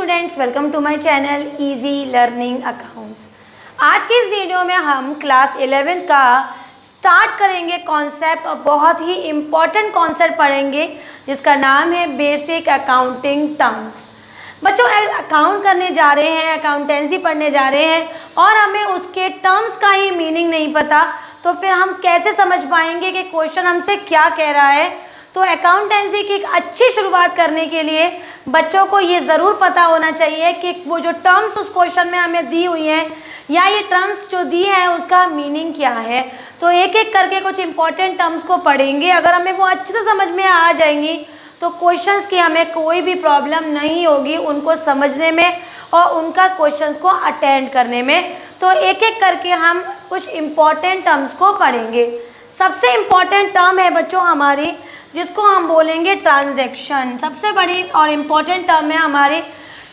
Students, welcome to my channel easy learning accounts. आज की इस वीडियो में हम क्लास 11 का स्टार्ट करेंगे कॉन्सेप्ट और बहुत ही इम्पॉर्टेंट कॉन्सेप्ट पढ़ेंगे जिसका नाम है बेसिक अकाउंटिंग टर्म्स। बच्चों, अकाउंट करने जा रहे हैं, अकाउंटेंसी पढ़ने जा रहे हैं और हमें उसके टर्म्स का ही मीनिंग नहीं पता तो फिर हम कैसे समझ पाएंगे कि क्वेश्चन हमसे क्या कह रहा है। तो अकाउंटेंसी की एक अच्छी शुरुआत करने के लिए बच्चों को ये ज़रूर पता होना चाहिए कि वो जो टर्म्स उस क्वेश्चन में हमें दी हुई हैं या ये टर्म्स जो दी हैं उसका मीनिंग क्या है। तो एक एक करके कुछ इंपॉर्टेंट टर्म्स को पढ़ेंगे। अगर हमें वो अच्छे से समझ में आ जाएंगी तो क्वेश्चंस की हमें कोई भी प्रॉब्लम नहीं होगी उनको समझने में और उनका क्वेश्चंस को अटेंड करने में। तो एक एक करके हम कुछ इम्पॉर्टेंट टर्म्स को पढ़ेंगे। सबसे इम्पॉर्टेंट टर्म है बच्चों हमारी, जिसको हम बोलेंगे ट्रांजैक्शन। सबसे बड़ी और इम्पॉर्टेंट टर्म है हमारी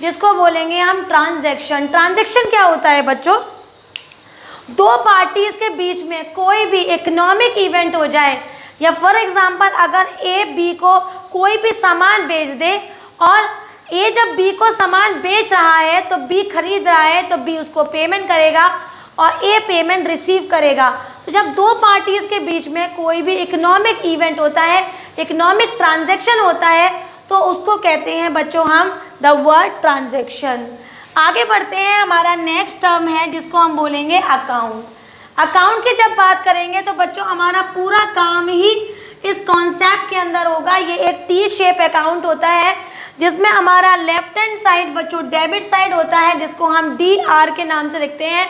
जिसको बोलेंगे हम ट्रांजैक्शन। ट्रांजैक्शन क्या होता है बच्चों? दो पार्टीज के बीच में कोई भी इकोनॉमिक इवेंट हो जाए या फॉर एग्जांपल अगर ए बी को कोई भी सामान बेच दे और ए जब बी को सामान बेच रहा है तो बी खरीद रहा है तो बी उसको पेमेंट करेगा और ए पेमेंट रिसीव करेगा। तो जब दो पार्टीज के बीच में कोई भी इकोनॉमिक इवेंट होता है, इकोनॉमिक ट्रांजैक्शन होता है तो उसको कहते हैं बच्चों हम द वर्ड ट्रांजैक्शन। आगे बढ़ते हैं, हमारा नेक्स्ट टर्म है जिसको हम बोलेंगे अकाउंट। अकाउंट की जब बात करेंगे तो बच्चों हमारा पूरा काम ही इस कॉन्सेप्ट के अंदर होगा। ये एक टी शेप अकाउंट होता है जिसमें हमारा लेफ्ट हैंड साइड बच्चों डेबिट साइड होता है जिसको हम DR के नाम से लिखते हैं।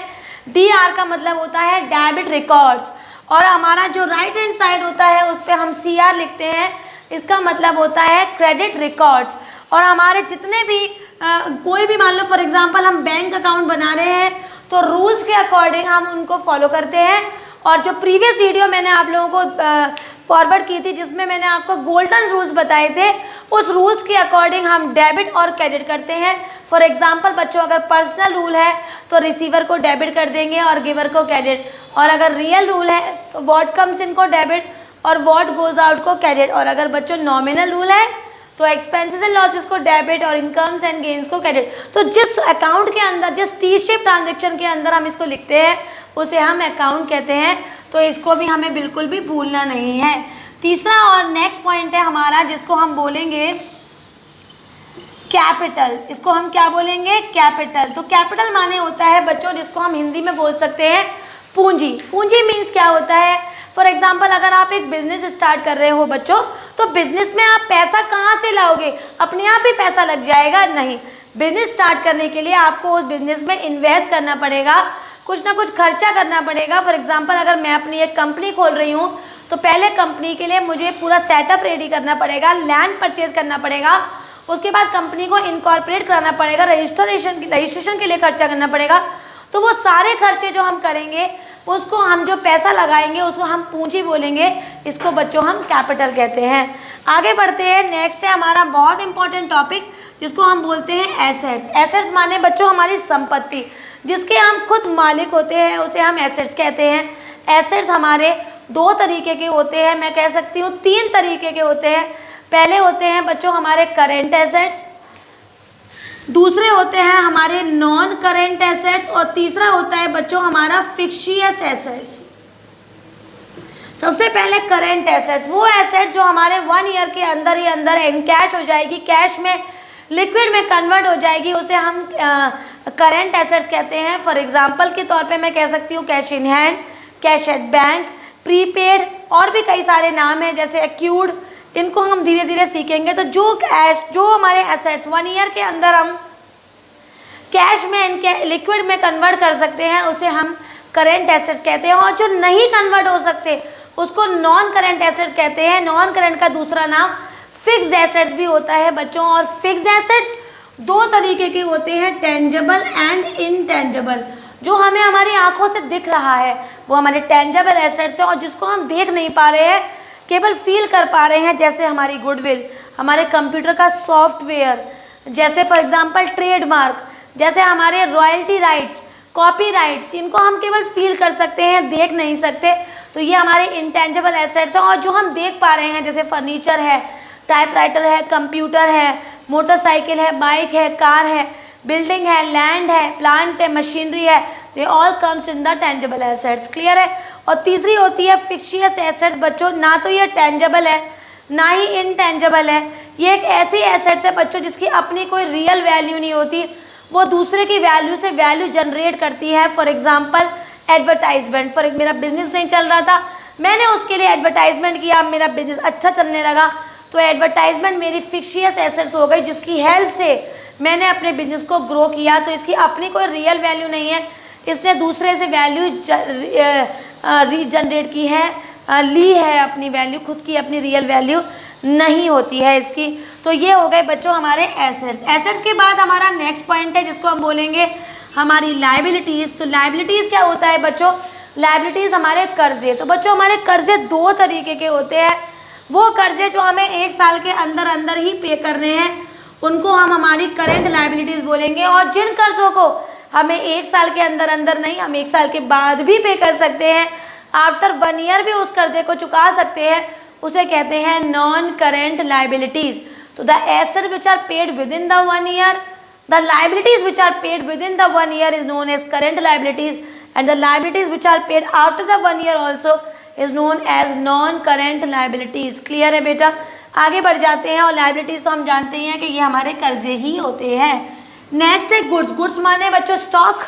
DR का मतलब होता है डेबिट रिकॉर्ड्स और हमारा जो राइट हैंड साइड होता है उस पर हम CR लिखते हैं, इसका मतलब होता है क्रेडिट रिकॉर्ड्स। और हमारे जितने भी कोई भी मान लो फॉर एग्जांपल हम बैंक अकाउंट बना रहे हैं तो रूल्स के अकॉर्डिंग हम उनको फॉलो करते हैं। और जो प्रीवियस वीडियो मैंने आप लोगों को फॉरवर्ड की थी जिसमें मैंने आपको गोल्डन रूल्स बताए थे, उस रूल्स के अकॉर्डिंग हम डेबिट और क्रेडिट करते हैं। फॉर एग्जांपल बच्चों अगर पर्सनल रूल है तो रिसीवर को डेबिट कर देंगे और गिवर को क्रेडिट, और अगर रियल रूल है तो व्हाट कम्स इन को डेबिट और व्हाट गोज आउट को क्रेडिट, और अगर बच्चों नॉमिनल रूल है तो एक्सपेंसेस एंड लॉसेस को डेबिट और इनकम्स एंड गेन्स को क्रेडिट। तो जिस अकाउंट के अंदर, जिस टी शेप ट्रांजेक्शन के अंदर हम इसको लिखते हैं उसे हम अकाउंट कहते हैं। तो इसको भी हमें बिल्कुल भी भूलना नहीं है। तीसरा और नेक्स्ट पॉइंट है हमारा जिसको हम बोलेंगे कैपिटल। इसको हम क्या बोलेंगे? कैपिटल। तो कैपिटल माने होता है बच्चों जिसको हम हिंदी में बोल सकते हैं पूंजी। पूंजी मीन्स क्या होता है? फॉर एग्जाम्पल अगर आप एक बिजनेस स्टार्ट कर रहे हो बच्चों तो बिजनेस में आप पैसा कहाँ से लाओगे? अपने आप ही पैसा लग जाएगा? नहीं, बिजनेस स्टार्ट करने के लिए आपको उस बिजनेस में इन्वेस्ट करना पड़ेगा, कुछ ना कुछ खर्चा करना पड़ेगा। फॉर एग्जाम्पल अगर मैं अपनी एक कंपनी खोल रही हूँ तो पहले कंपनी के लिए मुझे पूरा सेटअप रेडी करना पड़ेगा, लैंड परचेज करना पड़ेगा, उसके बाद कंपनी को इनकॉर्पोरेट कराना पड़ेगा, रजिस्ट्रेशन के लिए खर्चा करना पड़ेगा। तो वो सारे खर्चे जो हम करेंगे उसको हम जो पैसा लगाएंगे उसको हम पूंजी बोलेंगे। इसको बच्चों हम कैपिटल कहते हैं। आगे बढ़ते हैं, नेक्स्ट है हमारा बहुत इंपॉर्टेंट टॉपिक जिसको हम बोलते हैं एसेट्स। एसेट्स माने बच्चों हमारी संपत्ति, जिसके हम खुद मालिक होते हैं उसे हम एसेट्स कहते हैं। एसेट्स हमारे दो तरीके के होते हैं, मैं कह सकती हूँ 3 तरीके के होते हैं। पहले होते हैं बच्चों हमारे करेंट एसेट्स, दूसरे होते हैं हमारे नॉन करेंट एसेट्स और तीसरा होता है बच्चों हमारा फिक्शियस एसेट्स। सबसे पहले करेंट एसेट्स, वो एसेट्स जो हमारे 1 ईयर के अंदर ही अंदर कैश हो जाएगी, कैश में लिक्विड में कन्वर्ट हो जाएगी, उसे हम करेंट एसेट्स कहते हैं। फॉर एग्जांपल के तौर पे मैं कह सकती हूँ cash in hand, cash at bank, prepaid और भी कई सारे नाम हैं जैसे एक्यूड। इनको हम धीरे धीरे सीखेंगे। तो जो हमारे एसेट्स 1 ईयर के अंदर हम कैश में लिक्विड में कन्वर्ट कर सकते हैं उसे हम करेंट एसेट्स कहते हैं, और जो नहीं कन्वर्ट हो सकते उसको नॉन करेंट एसेट्स कहते हैं। नॉन करेंट का दूसरा नाम फिक्स्ड एसेट्स भी होता है बच्चों। और फिक्स्ड एसेट्स 2 तरीके के होते हैं, टेंजिबल एंड इनटेंजिबल। जो हमें हमारी आंखों से दिख रहा है वो हमारे टेंजिबल एसेट्स हैं, और जिसको हम देख नहीं पा रहे हैं केवल फील कर पा रहे हैं, जैसे हमारी गुडविल, हमारे कंप्यूटर का सॉफ्टवेयर, जैसे फॉर एग्जांपल ट्रेडमार्क, जैसे हमारे रॉयल्टी राइट्स, कॉपी राइट्स, इनको हम केवल फील कर सकते हैं, देख नहीं सकते। तो ये हमारे इंटेंजिबल एसेट्स हैं। और जो हम देख पा रहे हैं जैसे फर्नीचर है, टाइपराइटर है, कंप्यूटर है, मोटरसाइकिल है, बाइक है, कार है, बिल्डिंग है, लैंड है, प्लांट है, मशीनरी है, they all comes in the tangible assets. Clear है। और तीसरी होती है फिक्शियस एसेट्स बच्चों, ना तो ये टेंजिबल है ना ही इनटेंजिबल है, ये एक ऐसी एसेट्स है बच्चों जिसकी अपनी कोई रियल वैल्यू नहीं होती, वो दूसरे की वैल्यू से वैल्यू जनरेट करती है। फॉर एग्जाम्पल एडवर्टाइजमेंट, फॉर मेरा बिजनेस नहीं चल रहा था, मैंने उसके लिए एडवर्टाइजमेंट किया, मेरा बिजनेस अच्छा चलने लगा, तो एडवर्टाइजमेंट मेरी फिक्शियस एसेट्स हो गई जिसकी हेल्प से मैंने अपने बिजनेस को ग्रो किया। तो इसकी अपनी कोई रियल वैल्यू नहीं है, इसने दूसरे से वैल्यू रीजनरेट की है, ली है अपनी वैल्यू, खुद की अपनी रियल वैल्यू नहीं होती है इसकी। तो ये हो गए बच्चों हमारे एसेट्स। एसेट्स के बाद हमारा नेक्स्ट पॉइंट है जिसको हम बोलेंगे हमारी लायबिलिटीज़। तो लायबिलिटीज़ क्या होता है बच्चों? लायबिलिटीज़ हमारे कर्जे। तो बच्चों हमारे कर्जे दो तरीके के होते हैं, वो कर्जे जो हमें 1 साल के अंदर अंदर ही पे करने हैं उनको हम हमारी करेंट लायबिलिटीज़ बोलेंगे, और जिन कर्जों को हमें 1 साल के अंदर अंदर नहीं, हम 1 साल के बाद भी पे कर सकते हैं, आफ्टर 1 ईयर भी उस कर्जे को चुका सकते हैं, उसे कहते हैं नॉन करेंट लायबिलिटीज़। तो the asset which are paid within the 1 year, the liabilities which are paid within the 1 year is known as current liabilities, and the liabilities which are paid after the 1 year also is known as non current liabilities. Clear है बेटा? आगे बढ़ जाते हैं। और liabilities तो हम जानते हैं कि ये हमारे कर्जे ही होते हैं। नेक्स्ट है गुड्स। गुड्स माने बच्चों स्टॉक,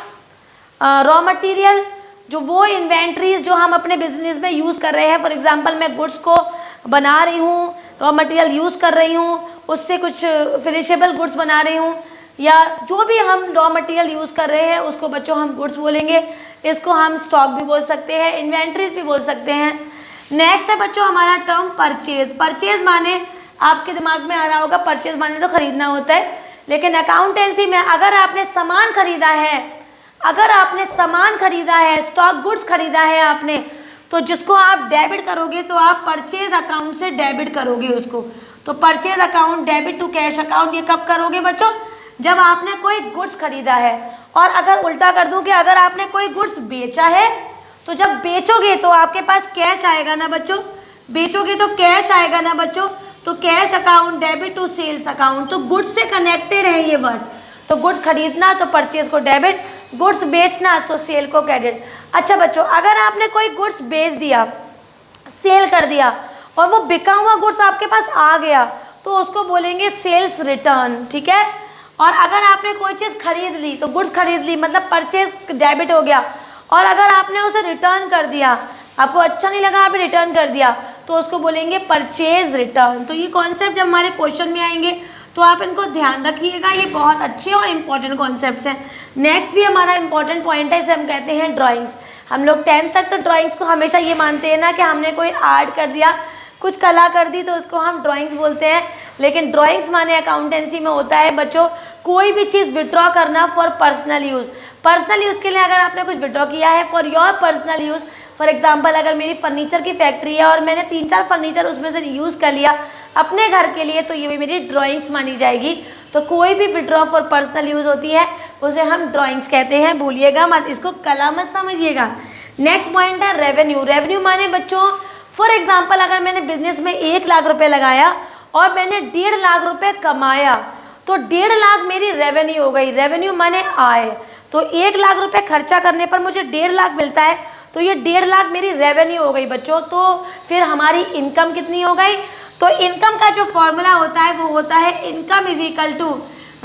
रॉ मटेरियल, जो वो इन्वेंट्रीज जो हम अपने बिजनेस में यूज़ कर रहे हैं। फॉर एग्जांपल मैं गुड्स को बना रही हूँ, रॉ मटेरियल यूज़ कर रही हूँ, उससे कुछ फिनिशेबल गुड्स बना रही हूँ, या जो भी हम रॉ मटेरियल यूज़ कर रहे हैं उसको बच्चों हम गुड्स बोलेंगे। इसको हम स्टॉक भी बोल सकते हैं, इन्वेंट्रीज भी बोल सकते हैं। नेक्स्ट है बच्चों हमारा टर्म परचेज। परचेज माने आपके दिमाग में आ रहा होगा परचेज माने तो खरीदना होता है, लेकिन अकाउंटेंसी में अगर आपने सामान खरीदा है, अगर आपने सामान खरीदा है, स्टॉक गुड्स खरीदा है आपने, तो जिसको आप डेबिट करोगे तो आप परचेज अकाउंट से डेबिट करोगे उसको। तो purchase account debit to cash account ये कब करोगे बच्चों? जब आपने कोई गुड्स खरीदा है। और अगर उल्टा कर दूं कि अगर आपने कोई गुड्स बेचा है, तो जब बेचोगे तो आपके पास कैश आएगा ना बच्चों, बेचोगे तो कैश आएगा ना बच्चों, तो cash account debit to sales account. तो गुड्स से कनेक्टेड है ये वर्ड्स। तो गुड्स खरीदना तो परचेज को डेबिट, गुड्स बेचना तो सेल को क्रेडिट। अच्छा बच्चों, अगर आपने कोई गुड्स बेच दिया, सेल कर दिया, और वो बिका हुआ गुड्स आपके पास आ गया, तो उसको बोलेंगे सेल्स रिटर्न। ठीक है। और अगर आपने कोई चीज़ खरीद ली, तो गुड्स खरीद ली मतलब परचेज डेबिट हो गया, और अगर आपने उसे रिटर्न कर दिया, आपको अच्छा नहीं लगा आपने रिटर्न कर दिया, तो उसको बोलेंगे परचेज रिटर्न। तो ये कॉन्सेप्ट जब हमारे क्वेश्चन में आएंगे तो आप इनको ध्यान रखिएगा, ये बहुत अच्छे और इम्पॉर्टेंट कॉन्सेप्ट्स हैं। नेक्स्ट भी हमारा इम्पॉर्टेंट पॉइंट है, इसे हम कहते हैं ड्राइंग्स। हम लोग 10th तक तो ड्राइंग्स को हमेशा ये मानते हैं ना कि हमने कोई आर्ट कर दिया, कुछ कला कर दी, तो उसको हम ड्राइंग्स बोलते हैं। लेकिन ड्राइंग्स माने अकाउंटेंसी में होता है बच्चों कोई भी चीज़ विड्रॉ करना for personal use. Personal use के लिए अगर आपने कुछ विड्रॉ किया है for your personal use, for example अगर मेरी फर्नीचर की फैक्ट्री है और मैंने 3-4 फर्नीचर उसमें से यूज़ कर लिया अपने घर के लिए, तो ये भी मेरी ड्राइंग्स मानी जाएगी। तो कोई भी विड्रॉ फॉर पर्सनल यूज़ होती है उसे हम ड्राइंग्स कहते हैं, भूलिएगा मत, इसको कला मत समझिएगा। नेक्स्ट पॉइंट है रेवेन्यू। रेवेन्यू माने बच्चों फॉर एग्जाम्पल अगर मैंने बिजनेस में 1 लाख रुपये लगाया और मैंने 1.5 लाख रुपये कमाया, तो 1.5 लाख मेरी रेवेन्यू हो गई। रेवेन्यू माने आय। तो 1 लाख रुपये खर्चा करने पर मुझे 1.5 लाख मिलता है, तो ये 1.5 लाख मेरी रेवेन्यू हो गई बच्चों। तो फिर हमारी इनकम कितनी हो गई? तो इनकम का जो फॉर्मूला होता है वो होता है income is equal to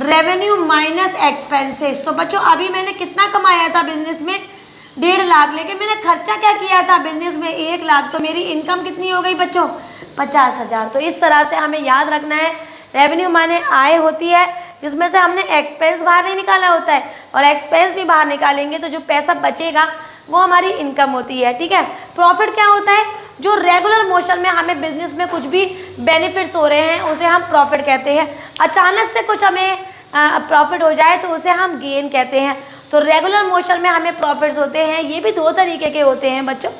revenue minus expenses. तो बच्चों अभी मैंने कितना कमाया था बिजनेस में? 1.5 लाख, लेकिन मैंने खर्चा क्या किया था बिजनेस में? 1 लाख। तो मेरी इनकम कितनी हो गई बच्चों? 50,000। तो इस तरह से हमें याद रखना है, रेवेन्यू माने आय होती है जिसमें से हमने एक्सपेंस बाहर नहीं निकाला होता है, और एक्सपेंस भी बाहर निकालेंगे तो जो पैसा बचेगा वो हमारी इनकम होती है। ठीक है। प्रॉफिट क्या होता है? जो रेगुलर मोशन में हमें बिजनेस में कुछ भी बेनिफिट्स हो रहे हैं उसे हम प्रॉफिट कहते हैं। अचानक से कुछ हमें प्रॉफिट हो जाए तो उसे हम गेन कहते हैं। तो रेगुलर मोशन में हमें प्रॉफिट्स होते हैं, ये भी 2 तरीके के होते हैं बच्चों,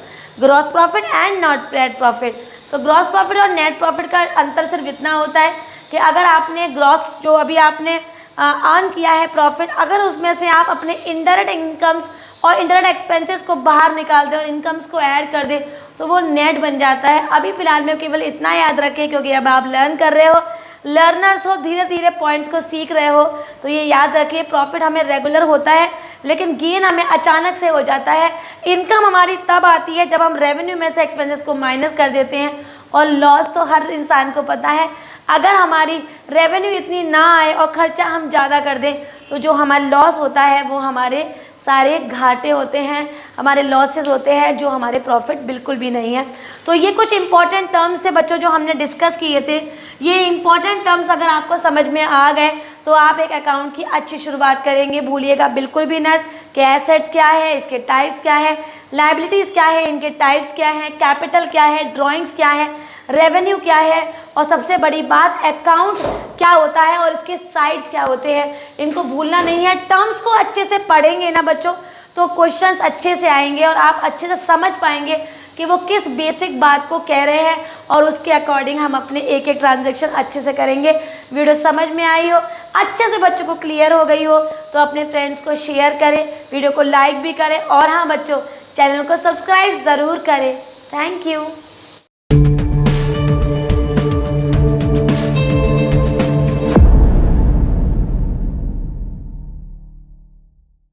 gross profit and net profit. तो ग्रॉस प्रॉफिट और नेट प्रॉफिट का अंतर सिर्फ इतना होता है कि अगर आपने ग्रॉस जो अभी आपने अर्न किया है प्रॉफिट, अगर उसमें से आप अपने इनडायरेक्ट इनकम्स और इनडायरेक्ट एक्सपेंसेस को बाहर निकाल दें और इनकम्स को ऐड कर दें तो वो नेट बन जाता है। अभी फ़िलहाल में केवल इतना याद रखें क्योंकि अब आप लर्न कर रहे हो, लर्नर्स हो, धीरे धीरे पॉइंट्स को सीख रहे हो, तो ये याद रखिए प्रॉफिट हमें रेगुलर होता है लेकिन गेन हमें अचानक से हो जाता है। इनकम हमारी तब आती है जब हम रेवेन्यू में से एक्सपेंसेस को माइनस कर देते हैं, और लॉस तो हर इंसान को पता है, अगर हमारी रेवेन्यू इतनी ना आए और खर्चा हम ज़्यादा कर दें तो जो हमारा लॉस होता है वो हमारे सारे घाटे होते हैं, हमारे लॉसेस होते हैं, जो हमारे प्रॉफिट बिल्कुल भी नहीं है। तो ये कुछ इंपॉर्टेंट टर्म्स थे बच्चों जो हमने डिस्कस किए थे। ये इंपॉर्टेंट टर्म्स अगर आपको समझ में आ गए तो आप एक अकाउंट की अच्छी शुरुआत करेंगे। भूलिएगा बिल्कुल भी न कि एसेट्स क्या है, इसके टाइप्स क्या है, लायबिलिटीज़ क्या है, इनके टाइप्स क्या है, कैपिटल क्या है, ड्राइंग्स क्या है, रेवेन्यू क्या है, और सबसे बड़ी बात अकाउंट क्या होता है और इसके साइड्स क्या होते हैं, इनको भूलना नहीं है। टर्म्स को अच्छे से पढ़ेंगे ना बच्चों तो क्वेश्चंस अच्छे से आएंगे और आप अच्छे से समझ पाएंगे कि वो किस बेसिक बात को कह रहे हैं, और उसके अकॉर्डिंग हम अपने एक एक ट्रांजैक्शन अच्छे से करेंगे। वीडियो समझ में आई हो, अच्छे से बच्चों को क्लियर हो गई हो तो अपने फ्रेंड्स को शेयर करें, वीडियो को लाइक भी करें, और हाँ बच्चों चैनल को सब्सक्राइब ज़रूर करें। Thank you.